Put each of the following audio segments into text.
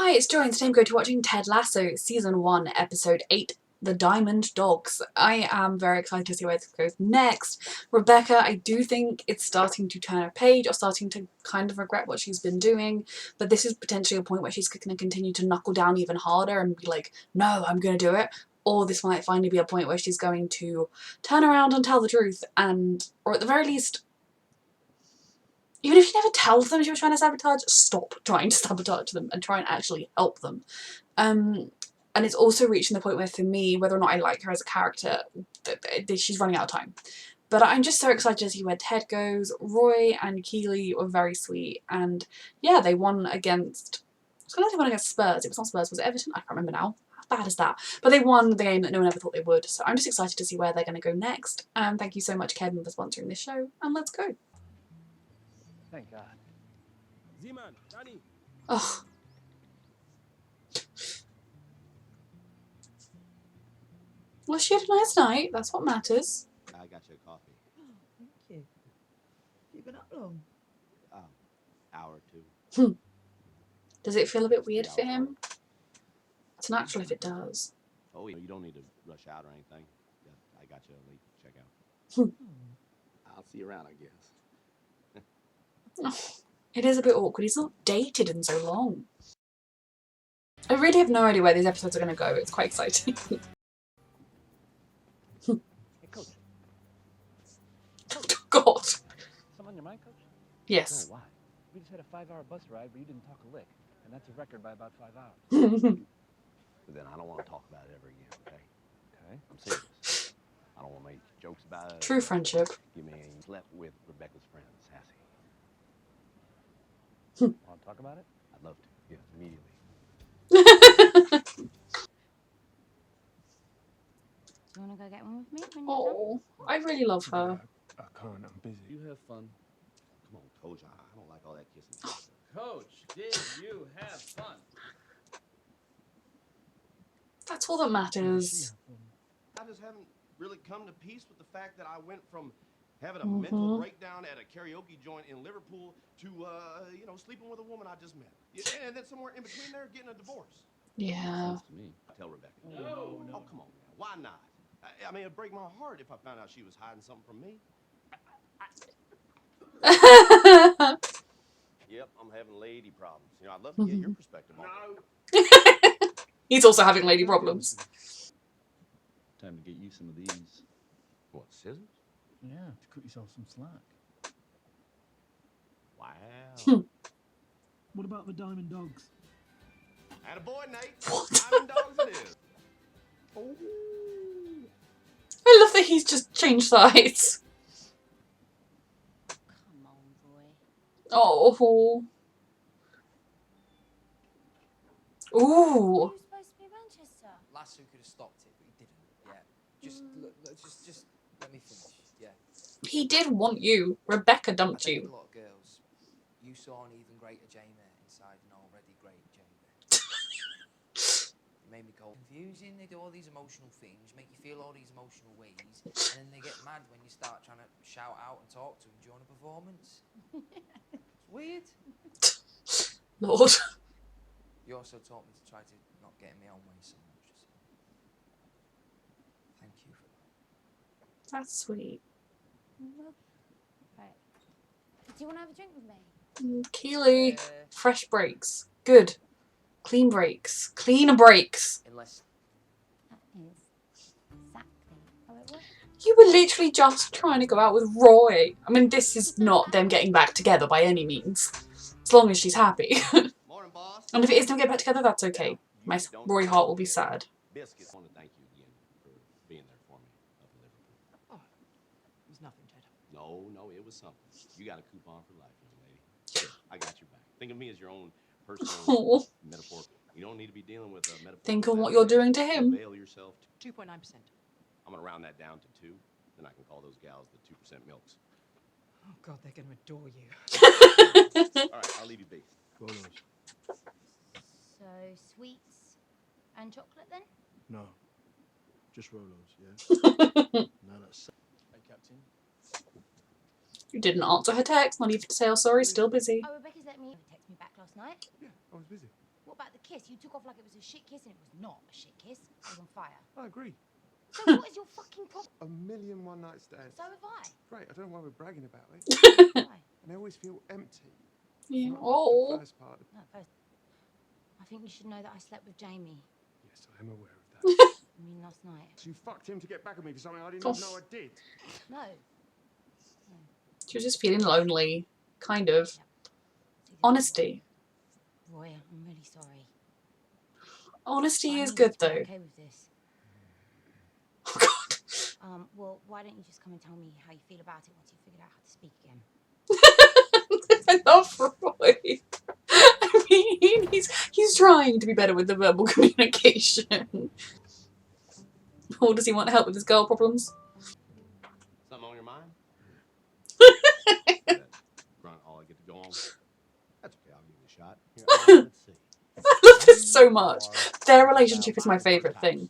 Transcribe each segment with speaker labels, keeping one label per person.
Speaker 1: Hi, it's Joy and today I'm going to be watching Ted Lasso Season 1, Episode 8, The Diamond Dogs. I am very excited to see where this goes next. Rebecca, I do think it's starting to turn a page or starting to kind of regret what she's been doing, but this is potentially a point where she's going to continue to knuckle down even harder and be like, no, I'm going to do it. Or this might finally be a point where she's going to turn around and tell the truth and, or at the very least, even if she never tells them she was trying to sabotage, stop trying to sabotage them and try and actually help them. And it's also reaching the point where, for me, whether or not I like her as a character, she's running out of time. But I'm just so excited to see where Ted goes. Roy and Keely were very sweet, and yeah, they won against, I was going to say they won against Spurs. It was not Spurs, was it Everton? I can't remember now. How bad is that? But they won the game that no one ever thought they would, so I'm just excited to see where they're going to go next. And thank you so much, Kevin, for sponsoring this show, and let's go.
Speaker 2: Thank God.
Speaker 3: Z-Man, Danny.
Speaker 1: Ugh. Well, she had a nice night. That's what matters.
Speaker 3: I got you a coffee.
Speaker 4: Oh, thank you. You been up long?
Speaker 3: Hour or two.
Speaker 1: Does it feel a bit weird for him? It's natural if it does.
Speaker 3: Oh, you don't need to rush out or anything. I got you a late checkout. I'll see you around, I guess.
Speaker 1: It is a bit awkward. He's not dated in so long. I really have no idea where these episodes are going to go. It's quite exciting.
Speaker 2: Hey, Coach.
Speaker 1: God.
Speaker 2: Something on your mind, Coach?
Speaker 1: Yes.
Speaker 2: Oh, why? We just had a 5-hour bus ride, but you didn't talk a lick. And that's a record by about 5 hours.
Speaker 3: But then I don't want to talk about it ever again, okay?
Speaker 2: Okay.
Speaker 3: I'm serious. I don't want to make jokes about it.
Speaker 1: True friendship.
Speaker 3: You mean he slept with Rebecca's friends, has he?
Speaker 2: Want to talk about it?
Speaker 3: I'd love to. Yes, immediately.
Speaker 5: Do you want to go get one with me when you're done?
Speaker 1: Oh, I really love her.
Speaker 6: I can't, I'm busy.
Speaker 3: You have fun. Come on, Coach. I don't like all that kissing.
Speaker 7: Coach, did you have fun?
Speaker 1: That's all that matters.
Speaker 3: I just haven't really come to peace with the fact that I went from having a mental breakdown at a karaoke joint in Liverpool to, sleeping with a woman I just met. And then somewhere in between there, getting a divorce.
Speaker 1: Yeah.
Speaker 3: To me. Tell Rebecca.
Speaker 7: No.
Speaker 3: Oh, come on, man. Why not? I mean, it'd break my heart if I found out she was hiding something from me. Yep, I'm having lady problems. I'd love to get your perspective on it.
Speaker 1: He's also having lady problems.
Speaker 7: Time to get you some of these.
Speaker 3: What, scissors?
Speaker 6: Yeah, to cut yourself some slack.
Speaker 3: Wow.
Speaker 6: What about the Diamond Dogs?
Speaker 3: Attaboy, Nate. Diamond dogs it is. Oh.
Speaker 1: I love that he's just changed sides.
Speaker 5: Come on, boy.
Speaker 1: Oh. Ooh.
Speaker 5: You were supposed to be Manchester.
Speaker 8: Lasso could have stopped it, but he didn't. Yeah. Just let me finish. Yeah.
Speaker 1: He did want you. Rebecca dumped
Speaker 8: I dated
Speaker 1: you.
Speaker 8: a lot of girls. You saw an even greater Jamie inside an already great Jamie. You made me cold. Confusing. They do all these emotional things, make you feel all these emotional ways, and then they get mad when you start trying to shout out and talk to them during a performance. It's weird.
Speaker 1: Lord.
Speaker 8: You also taught me to try to not get in my own way so much. Thank you for that.
Speaker 1: That's sweet.
Speaker 5: Well, right. Do you want to have a drink with me?
Speaker 1: Keely. Fresh breaks. Good. Clean breaks. Cleaner breaks.
Speaker 8: Unless
Speaker 5: That is exactly how it works.
Speaker 1: You were literally just trying to go out with Roy. I mean, this is not them getting back together by any means. As long as she's happy.
Speaker 3: Morning, boss.
Speaker 1: And if it is them get back together, that's okay. My Roy heart will be sad.
Speaker 3: Biscuits. I want to thank you again for being there for me up in Liverpool.
Speaker 8: oh, it was nothing, Ted.
Speaker 3: No, it was something. You got a coupon for life, young lady. Here, I got your back. Think of me as your own personal
Speaker 1: Aw.
Speaker 3: metaphor. You don't need to be dealing with a metaphor.
Speaker 1: Think on what you're doing to him.
Speaker 3: Avail yourself.
Speaker 8: 2.9%.
Speaker 3: I'm gonna round that down to 2. Then I can call those gals the 2% milks.
Speaker 8: Oh God, they're gonna adore you.
Speaker 3: All right, I'll leave you be.
Speaker 6: Rolos.
Speaker 5: So, sweets and chocolate then?
Speaker 6: No. Just Rolos, yeah? No, that's...
Speaker 7: Hey, Captain.
Speaker 1: You didn't answer her text, not even to say, oh sorry, still busy.
Speaker 5: Oh, Rebecca's let me text me back last night.
Speaker 6: Yeah, I was busy.
Speaker 5: What about the kiss? kiss. You took off like it was a shit kiss, and it was not a shit kiss. It was on fire.
Speaker 6: I agree.
Speaker 5: So what is your fucking problem?
Speaker 6: 1,000,000 one-night stands.
Speaker 5: So have I.
Speaker 6: Great, I don't know why we're bragging about it.
Speaker 5: Why?
Speaker 6: And I always feel empty.
Speaker 1: Yeah.
Speaker 6: Not
Speaker 1: Oh.
Speaker 6: the first part.
Speaker 5: No, first, I think you should know that I slept with Jamie.
Speaker 6: Yes, I am aware of that.
Speaker 5: I mean, last night.
Speaker 6: So you fucked him to get back at me for something I didn't
Speaker 1: Oh.
Speaker 6: even know I did.
Speaker 5: No.
Speaker 1: She was just feeling lonely, kind of.
Speaker 5: It's exactly
Speaker 1: Honesty.
Speaker 5: what- Roy, I'm really sorry.
Speaker 1: Honesty
Speaker 5: I
Speaker 1: is
Speaker 5: need
Speaker 1: good
Speaker 5: you to be
Speaker 1: though.
Speaker 5: Okay with this.
Speaker 1: Oh God.
Speaker 5: Well, why don't you just come and tell me how you feel about it once you figured out how to speak again?
Speaker 1: I love Roy. I mean, he's trying to be better with the verbal communication. Or does he want help with his girl problems?
Speaker 3: Something on your mind? That grunt, all I get to go on. That's okay, I'll give it a shot. Here, let's see.
Speaker 1: I love this so much. Their relationship is my favourite thing.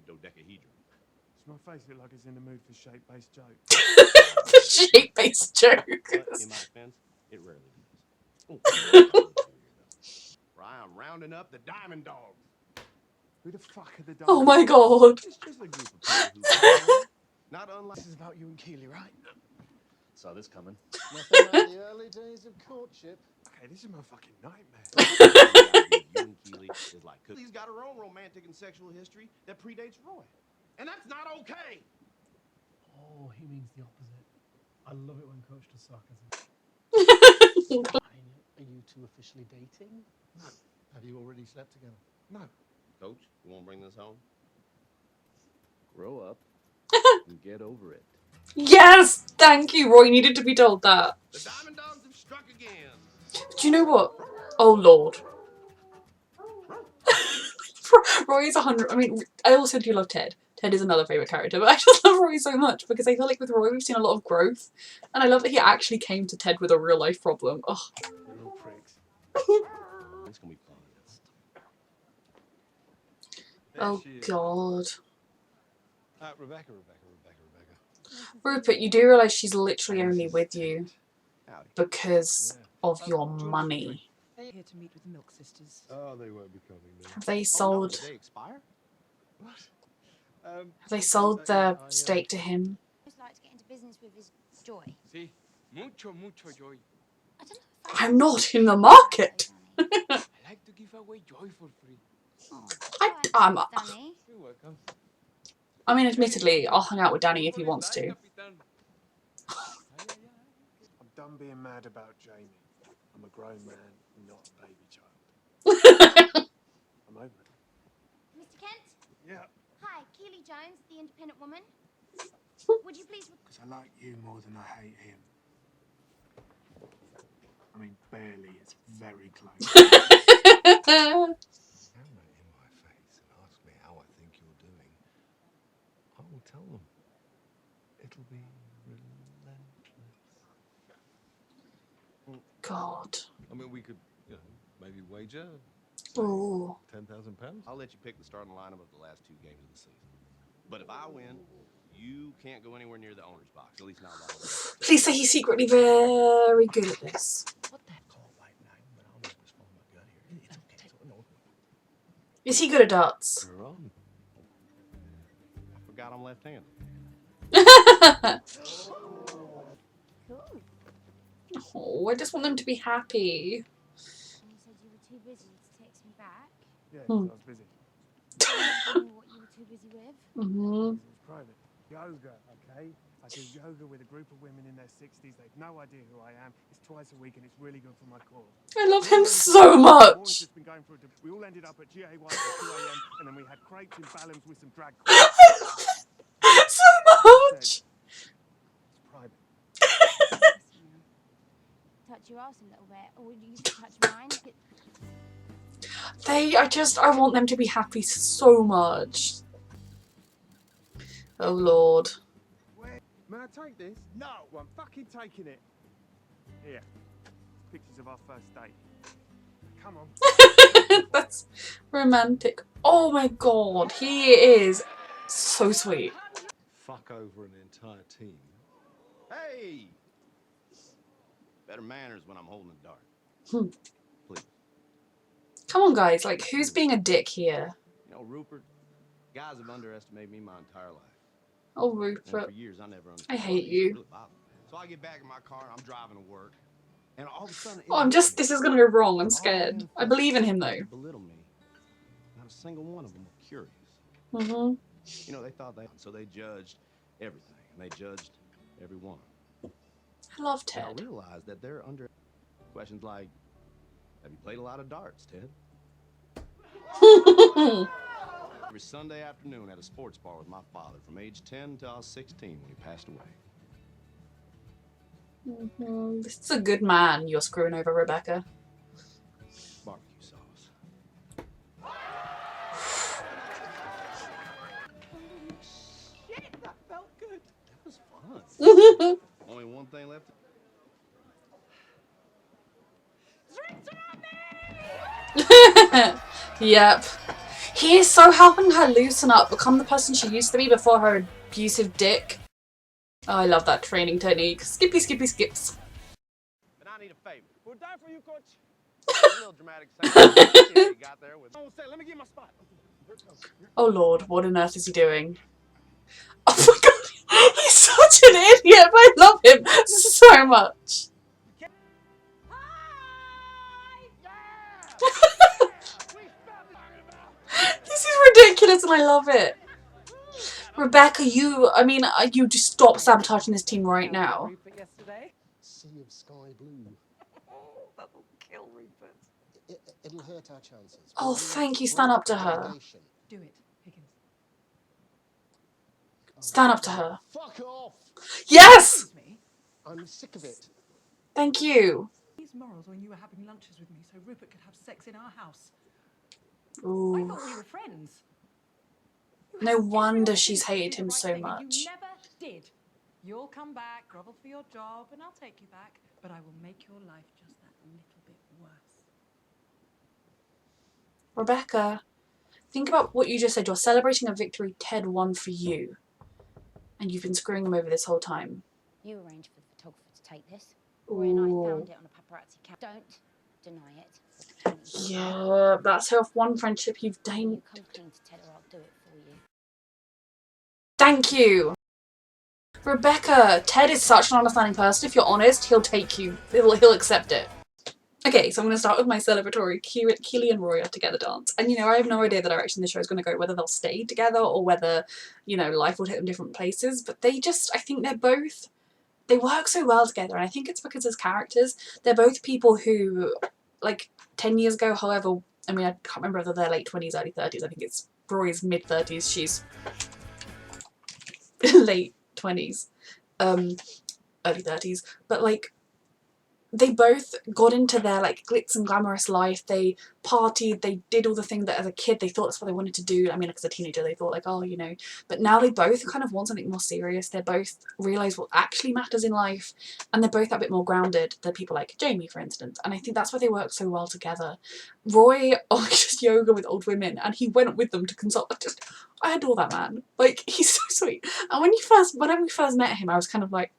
Speaker 3: Dodecahedron.
Speaker 6: Does my face look like it's in the mood for shape-based jokes?
Speaker 1: The shape-based
Speaker 3: But in
Speaker 1: jokes.
Speaker 3: my defense, it rarely does. Right, I'm rounding up the Diamond Dogs.
Speaker 6: Who the fuck are the dogs?
Speaker 1: Oh my God.
Speaker 3: It's just a group of people who not unlike.
Speaker 6: This is about you and Keely, right?
Speaker 7: Saw this coming.
Speaker 9: Nothing like the early days of courtship.
Speaker 6: Okay, this is my fucking nightmare.
Speaker 3: You and Keely is like Keely's got her own romantic and sexual history that predates Roy, and that's not okay.
Speaker 6: Oh, he means the opposite. I love it when Coach does sarcasm.
Speaker 9: Are you two officially dating?
Speaker 6: No.
Speaker 9: Have you already slept together?
Speaker 6: No.
Speaker 3: Coach, you won't bring this home?
Speaker 7: Grow up and get over it.
Speaker 1: Yes! Thank you, Roy needed to be told that.
Speaker 3: The Diamond Dogs have struck again.
Speaker 1: Do you know what? Oh Lord. Roy is 100. I mean, I also do love Ted. Ted is another favourite character, but I just love Roy so much because I feel like with Roy we've seen a lot of growth. And I love that he actually came to Ted with a real life problem. Oh.
Speaker 6: You're all pricks.
Speaker 3: It's gonna be fun.
Speaker 1: Oh God.
Speaker 9: Rebecca.
Speaker 1: Rupert, you do realise she's literally only with you
Speaker 3: Howdy.
Speaker 1: because of your money.
Speaker 4: Here to meet with the Milk Sisters.
Speaker 9: Oh, they won't be coming now.
Speaker 1: Have they
Speaker 3: Oh, no,
Speaker 1: sold
Speaker 3: did they expire?
Speaker 9: What?
Speaker 1: have they sold their stake to him?
Speaker 5: Just like to get into business with his Joy.
Speaker 2: See, mucho joy.
Speaker 5: I don't know if I
Speaker 1: I'm not in the market.
Speaker 5: Danny.
Speaker 2: I like to give away joy for free.
Speaker 5: Oh,
Speaker 1: I'm
Speaker 5: Danny.
Speaker 2: You're welcome.
Speaker 1: I mean, admittedly, I'll hang out with Danny if he wants to.
Speaker 6: I'm done being mad about Jamie. I'm a grown man, not a baby child. I'm over it.
Speaker 5: Mr. Kent?
Speaker 6: Yeah,
Speaker 5: Hi, Keely Jones, the independent woman. Would you please...
Speaker 6: because I like you more than I hate him. I mean, barely. It's very close.
Speaker 9: Hammer in my face and ask me how I think you're doing. I will tell them. It'll be relentless.
Speaker 1: God.
Speaker 9: I mean, we could, maybe wager
Speaker 1: Ooh.
Speaker 9: £10,000.
Speaker 3: I'll let you pick the starting lineup of the last 2 games of the season. But if I win, you can't go anywhere near the owner's box. At least not while I'm there.
Speaker 1: Please say he's secretly very good at this.
Speaker 9: What the heck? Call it right now, but I'll just follow my gut here. It's okay. No.
Speaker 1: Is he good at darts?
Speaker 9: You're on.
Speaker 3: I forgot I'm left-handed.
Speaker 5: Cool.
Speaker 1: Oh, I just want them to be happy.
Speaker 5: And you said you were too busy to text me back.
Speaker 6: Yeah, 'cause I was busy.
Speaker 5: Tell me what you were too busy with.
Speaker 1: Mm-hmm.
Speaker 6: It was private. Yoga, okay? I do yoga with a group of women in their 60s. They've no idea who I am. It's twice a week and it's really good for my core.
Speaker 1: I love him so much.
Speaker 6: Morning's just been going through it. We all ended up at GAY at 2 a.m. and then we had crepes in Ballums with some drag queens.
Speaker 1: So much.
Speaker 6: It's private.
Speaker 5: Touch your ass a little bit, or would you touch mine?
Speaker 1: I want them to be happy so much. Oh Lord.
Speaker 6: Wait, may I take this? No! Well, I'm fucking taking it. Here. Pictures of our first date. Come on.
Speaker 1: That's romantic. Oh my God, he is so sweet.
Speaker 9: Fuck over an entire team.
Speaker 3: Hey! Better manners when I'm holding the dart.
Speaker 1: Hmm.
Speaker 3: Please.
Speaker 1: Come on, guys. Like, who's being a dick here?
Speaker 3: You know, Rupert, guys have underestimated me my entire life.
Speaker 1: Oh,
Speaker 3: And
Speaker 1: Rupert.
Speaker 3: for years, I never understood
Speaker 1: I hate
Speaker 3: why. It
Speaker 1: you.
Speaker 3: really bothered me. So I get back in my car, and I'm driving to work, and all of a sudden,
Speaker 1: Oh, I'm just, this is gonna go wrong. I'm scared. I believe in him, though.
Speaker 3: Belittle me. Not a single one of them were curious.
Speaker 1: Mm-hmm.
Speaker 3: You know, they thought they, so they judged everything, and they judged everyone.
Speaker 1: I love
Speaker 3: And I
Speaker 1: Ted.
Speaker 3: realized that they're under questions like, have you played a lot of darts, Ted? Every Sunday afternoon at a sports bar with my father from age 10 until I was 16 when he passed away.
Speaker 1: Mm-hmm. This is a good man you're screwing over, Rebecca.
Speaker 3: Barbecue sauce.
Speaker 4: Shit, that felt good.
Speaker 3: That was fun. Only one thing left.
Speaker 1: Yep. He is so helping her loosen up, become the person she used to be before her abusive dick. Oh, I love that training technique. Skippy, skippy, skips.
Speaker 3: But I need a favor. We're dying for you, coach. A little dramatic saying. Got there with. Let me get my spot.
Speaker 1: Oh lord, what on earth is he doing? Oh my god, he's such an idiot, but I love him so much. This is ridiculous and I love it. Rebecca, you just stop sabotaging this team right now.
Speaker 9: Sea of sky blue.
Speaker 4: That'll kill Rupert.
Speaker 9: It'll hurt our chances.
Speaker 1: Oh, thank you, stand up to her.
Speaker 4: Do it, Higgins.
Speaker 1: Stand up to her.
Speaker 9: Fuck off!
Speaker 1: Yes!
Speaker 4: Excuse me.
Speaker 9: I'm sick of it.
Speaker 1: Thank you.
Speaker 4: These morals when you were having lunches with me so Rupert could have sex in our house. I
Speaker 1: Ooh.
Speaker 4: thought we were friends. You
Speaker 1: No
Speaker 4: had every
Speaker 1: wonder
Speaker 4: opportunity
Speaker 1: she's
Speaker 4: to do
Speaker 1: hated
Speaker 4: the
Speaker 1: him
Speaker 4: right
Speaker 1: so
Speaker 4: thing, and
Speaker 1: much.
Speaker 4: you never did. You'll come back, grovel for your job, and I'll take you back, but I will make your life just that little bit worse.
Speaker 1: Rebecca, think about what you just said. You're celebrating a victory Ted won for you. And you've been screwing him over this whole time.
Speaker 5: You arranged for the photographer to take this. Roy and I
Speaker 1: Ooh.
Speaker 5: found it on a paparazzi camera. Don't deny it. Or pretend you don't.
Speaker 1: Yeah, that's her one friendship you've
Speaker 5: You
Speaker 1: done.
Speaker 5: come clean to Ted or I'll do it for you.
Speaker 1: Thank you. Rebecca, Ted is such an understanding person. If you're honest, he'll take you. He'll accept it. Okay, so I'm going to start with my celebratory Keely and Roy are together dance. And you know, I have no idea the direction the show is going to go, whether they'll stay together or whether, you know, life will take them different places. But they think they work so well together. And I think it's because as characters, they're both people who, like, 10 years ago, however, I mean, I can't remember whether they're late 20s, early 30s. I think it's Roy's mid 30s. She's late 20s, early 30s. But, like, they both got into their like glitz and glamorous life. They partied, they did all the things that as a kid they thought that's what they wanted to do. I mean, like, as a teenager they thought like, oh, you know, but now they both kind of want something more serious. They both realise what actually matters in life, and they're both a bit more grounded than people like Jamie, for instance. And I think that's why they work so well together. Roy just yoga with old women, and he went with them to consult. I adore that man. Like, he's so sweet. And when we first met him, I was kind of like,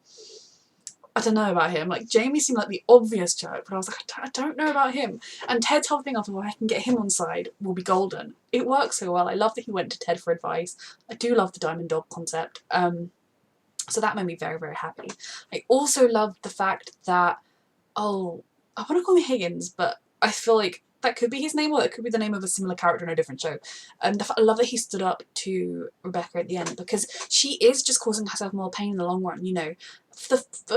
Speaker 1: I don't know about him. Like, Jamie seemed like the obvious joke, but I was like, I don't know about him. And Ted's whole thing of, well, I can get him on side will be golden. It works so well. I love that he went to Ted for advice. I do love the diamond dog concept. So that made me very, very happy. I also love the fact that, oh, I want to call him Higgins, but I feel like that could be his name, or it could be the name of a similar character in a different show. I love that he stood up to Rebecca at the end, because she is just causing herself more pain in the long run, you know.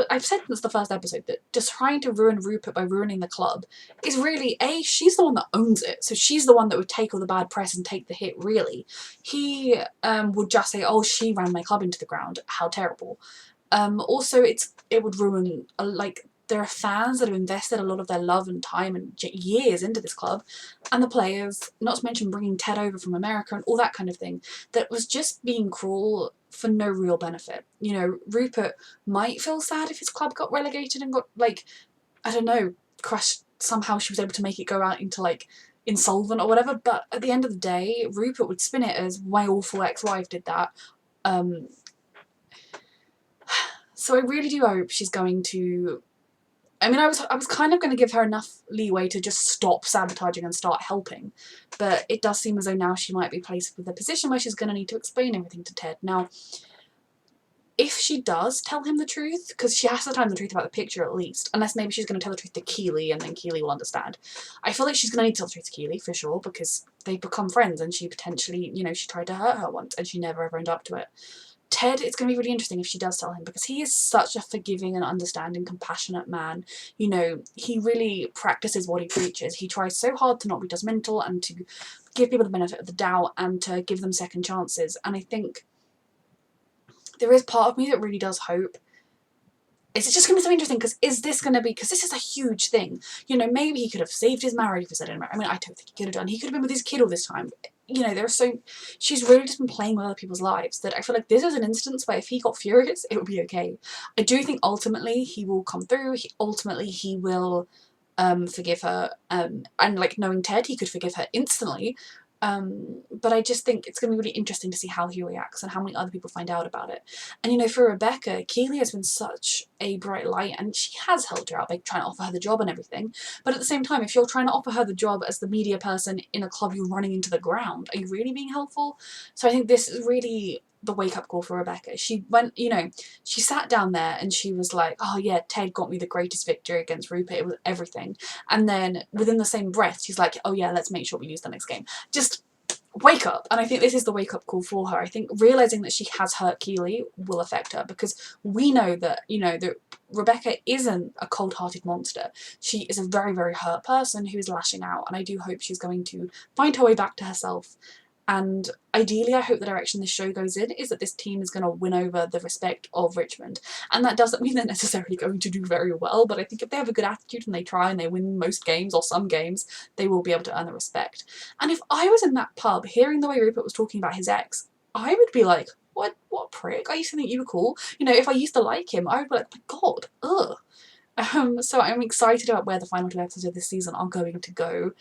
Speaker 1: I've said since the first episode that just trying to ruin Rupert by ruining the club is really, she's the one that owns it, so she's the one that would take all the bad press and take the hit, really. He would just say, oh, she ran my club into the ground, how terrible. Also, it would ruin, like, there are fans that have invested a lot of their love and time and years into this club, and the players, not to mention bringing Ted over from America and all that kind of thing, that was just being cruel for no real benefit. You know, Rupert might feel sad if his club got relegated and got, like, I don't know, crushed. Somehow she was able to make it go out into, like, insolvent or whatever, but at the end of the day, Rupert would spin it as my awful ex-wife did that. So I really do hope she's going to I mean, I was kind of going to give her enough leeway to just stop sabotaging and start helping, but it does seem as though now she might be placed with a position where she's going to need to explain everything to Ted. Now, if she does tell him the truth, because she has to tell him the truth about the picture at least, unless maybe she's going to tell the truth to Keely and then Keely will understand. I feel like she's going to need to tell the truth to Keely, for sure, because they've become friends and she potentially, you know, she tried to hurt her once and she never ever ended up to it. Ted, it's going to be really interesting if she does tell him, because he is such a forgiving and understanding, compassionate man. You know, he really practices what he preaches. He tries so hard to not be judgmental and to give people the benefit of the doubt and to give them second chances. And I think there is part of me that really does hope. It's just going to be so interesting, because is this going to be, because this is a huge thing. You know, maybe he could have saved his marriage if he said it. I mean, I don't think he could have done. He could have been with his kid all this time. You know, she's really just been playing with other people's lives, that I feel like this is an instance where if he got furious, it would be okay. I do think ultimately he will come through. Ultimately he will forgive her. And like, knowing Ted, he could forgive her instantly. But I just think it's going to be really interesting to see how he reacts and how many other people find out about it. And you know, for Rebecca, Keely has been such a bright light and she has helped her out by trying to offer her the job and everything. But at the same time, if you're trying to offer her the job as the media person in a club you're running into the ground, are you really being helpful? So I think this is really the wake-up call for Rebecca. She went, you know, she sat down there and she was like, oh yeah, Ted got me the greatest victory against Rupert, it was everything. And then within the same breath, she's like, oh yeah, let's make sure we lose the next game. Just wake up. And I think this is the wake-up call for her. I think realising that she has hurt Keely will affect her, because we know that, you know, that Rebecca isn't a cold-hearted monster. She is a very, very hurt person who is lashing out, and I do hope she's going to find her way back to herself. And ideally, I hope the direction this show goes in is that this team is going to win over the respect of Richmond. And that doesn't mean they're necessarily going to do very well, but I think if they have a good attitude and they try and they win most games or some games, they will be able to earn the respect. And if I was in that pub hearing the way Rupert was talking about his ex, I would be like, what prick? I used to think you were cool. You know, if I used to like him, I would be like, my God, ugh. So I'm excited about where the final 2 episodes of this season are going to go.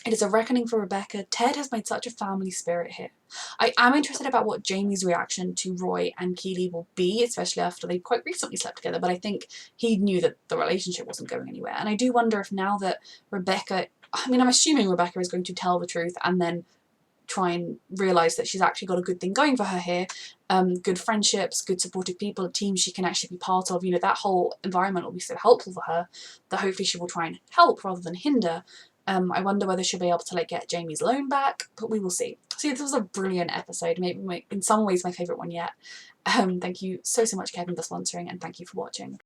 Speaker 1: It is a reckoning for Rebecca. Ted has made such a family spirit here. I am interested about what Jamie's reaction to Roy and Keely will be, especially after they quite recently slept together, but I think he knew that the relationship wasn't going anywhere. And I do wonder if now that Rebecca, I mean, I'm assuming Rebecca is going to tell the truth and then try and realise that she's actually got a good thing going for her here. Good friendships, good supportive people, a team she can actually be part of. You know, that whole environment will be so helpful for her that hopefully she will try and help rather than hinder. I wonder whether she'll be able to like get Jamie's loan back, but we will see. So yeah, this was a brilliant episode, maybe in some ways my favourite one yet. Thank you so much, Kevin, for sponsoring, and thank you for watching.